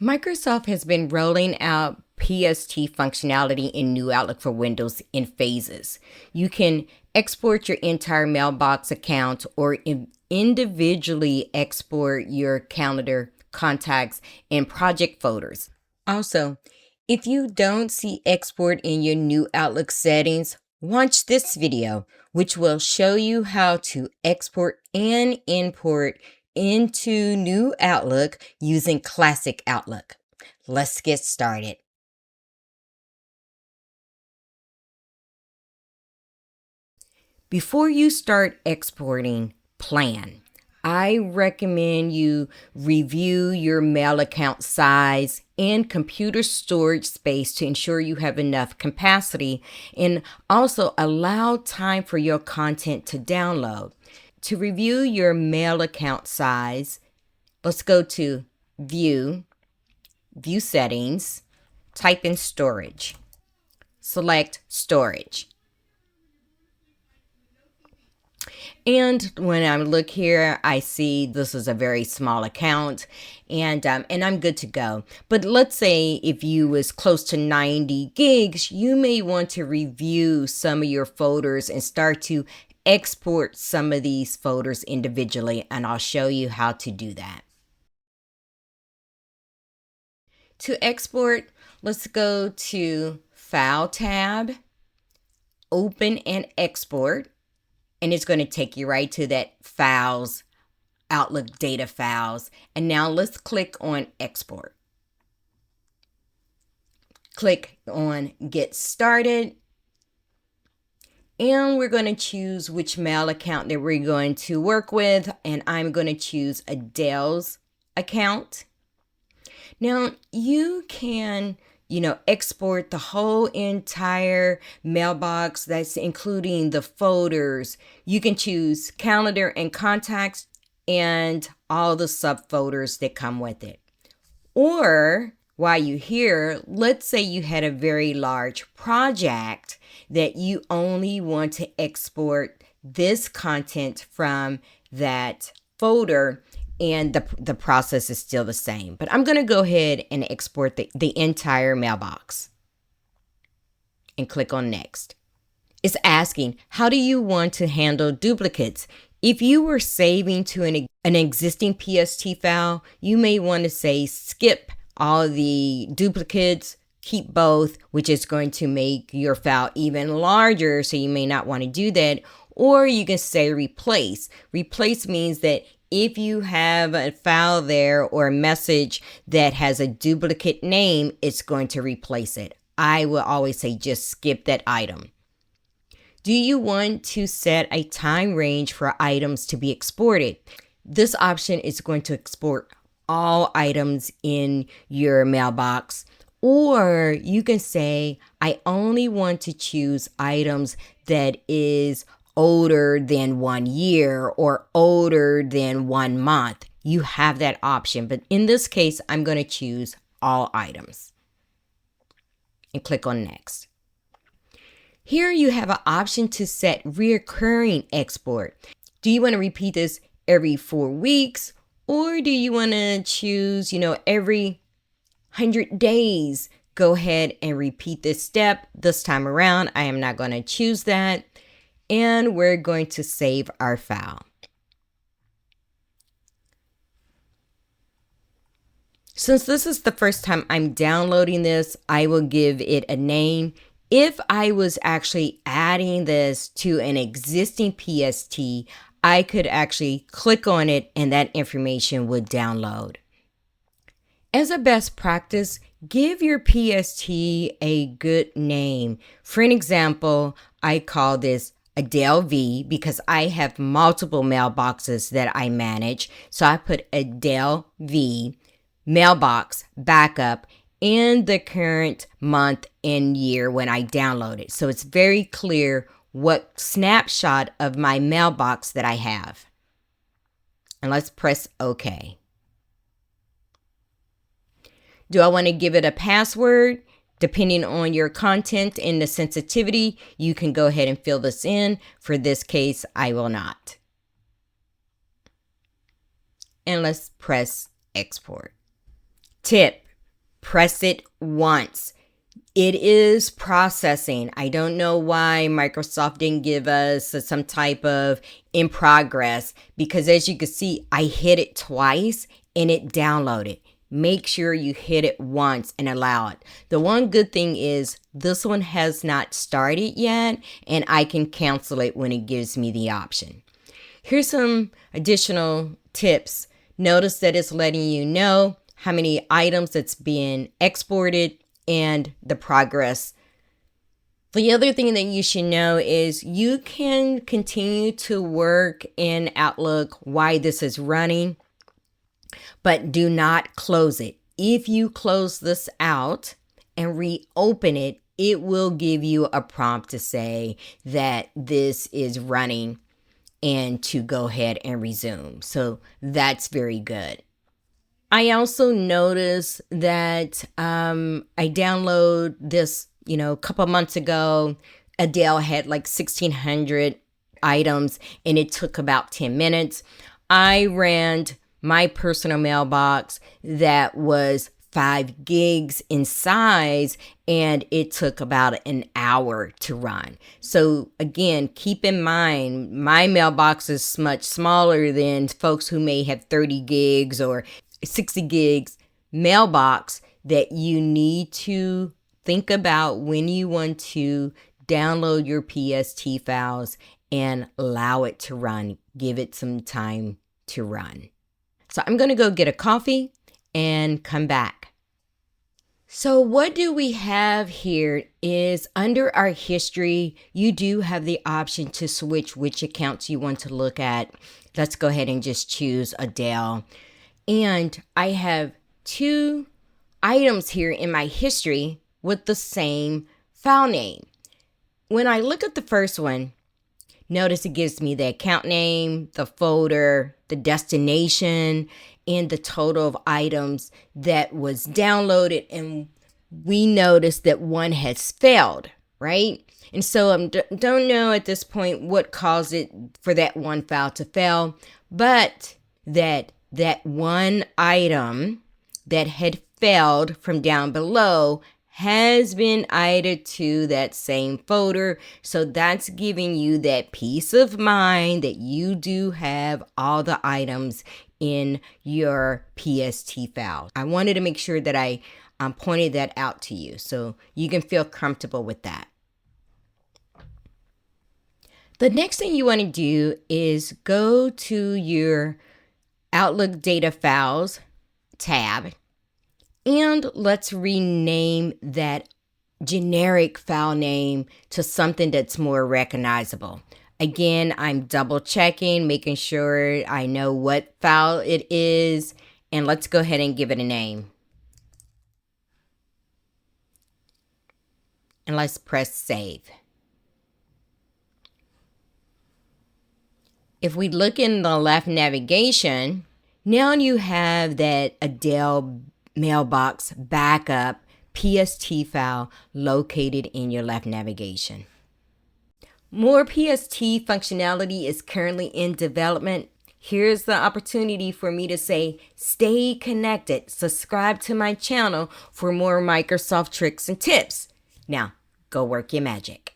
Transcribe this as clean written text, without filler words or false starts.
Microsoft has been rolling out PST functionality in new Outlook for Windows in phases. You can export your entire mailbox account or individually export your calendar, contacts, and project folders. Also, if you don't see export in your new Outlook settings, watch this video, which will show you how to export and import into new Outlook using classic Outlook. Let's get started. Before you start exporting, plan. I recommend you review your mail account size and computer storage space to ensure you have enough capacity, and also allow time for your content to download. To review your mail account size, let's go to View Settings, type in Storage. Select Storage. And when I look here, I see this is a very small account, and I'm good to go. But let's say if you was close to 90 gigs, you may want to review some of your folders and start to export some of these folders individually, and I'll show you how to do that. To export, let's go to File tab, Open and Export. And it's going to take you right to that files, Outlook data files. And now let's click on Export. Click on Get Started. And we're going to choose which mail account that we're going to work with. And I'm going to choose Adele's account. Now you can export the whole entire mailbox. That's including the folders. You can choose calendar and contacts and all the subfolders that come with it. Or while you're here, let's say you had a very large project that you only want to export this content from that folder, and the process is still the same. But I'm going to go ahead and export the entire mailbox and click on Next. It's asking, how do you want to handle duplicates? If you were saving to an existing PST file, you may want to say skip all the duplicates, keep both, which is going to make your file even larger, so you may not want to do that. Or you can say replace. Replace means that if you have a file there or a message that has a duplicate name, it's going to replace it. I will always say just skip that item. Do you want to set a time range for items to be exported? This option is going to export all items in your mailbox. Or you can say, I only want to choose items that is older than 1 year or older than 1 month. You have that option, but in this case, I'm going to choose all items and click on Next. Here you have an option to set recurring export. Do you want to repeat this every 4 weeks, or do you want to choose, every 100 days? Go ahead and repeat this step. This time around, I am not going to choose that. And we're going to save our file. Since this is the first time I'm downloading this, I will give it a name. If I was actually adding this to an existing PST, I could actually click on it and that information would download. As a best practice, give your PST a good name. For an example, I call this Adele V because I have multiple mailboxes that I manage. So I put Adele V, mailbox, backup, and the current month and year when I download it. So it's very clear what snapshot of my mailbox that I have. And let's press OK. Do I want to give it a password? Depending on your content and the sensitivity, you can go ahead and fill this in. For this case, I will not. And let's press Export. Tip: press it once. It is processing. I don't know why Microsoft didn't give us some type of in progress, because as you can see, I hit it twice and it downloaded. Make sure you hit it once and allow it. The one good thing is this one has not started yet, and I can cancel it when it gives me the option. Here's some additional tips. Notice that it's letting you know how many items that's being exported and the progress. The other thing that you should know is you can continue to work in Outlook while this is running, but do not close it. If you close this out and reopen it, it will give you a prompt to say that this is running and to go ahead and resume. So that's very good. I also noticed that I downloaded this, a couple months ago. Adele had like 1,600 items and it took about 10 minutes. I ran my personal mailbox that was 5 gigs in size, and it took about an hour to run. So again, keep in mind, my mailbox is much smaller than folks who may have 30 gigs or 60 gigs mailbox that you need to think about when you want to download your PST files and allow it to run. Give it some time to run. So I'm going to go get a coffee and come back. So what do we have here is under our history, you do have the option to switch which accounts you want to look at. Let's go ahead and just choose Adele. And I have 2 items here in my history with the same file name. When I look at the first one, notice it gives me the account name, the folder, the destination, and the total of items that was downloaded. And we notice that one has failed, right? And so I don't know at this point what caused it for that one file to fail, but that one item that had failed from down below has been added to that same folder. So that's giving you that peace of mind that you do have all the items in your PST file. I wanted to make sure that I pointed that out to you so you can feel comfortable with that. The next thing you want to do is go to your Outlook Data Files tab, and let's rename that generic file name to something that's more recognizable. Again, I'm double checking, making sure I know what file it is, and let's go ahead and give it a name. And let's press save. If we look in the left navigation, now you have that Adele Mailbox backup PST file located in your left navigation. More PST functionality is currently in development. Here's the opportunity for me to say, stay connected. Subscribe to my channel for more Microsoft tricks and tips. Now, go work your magic.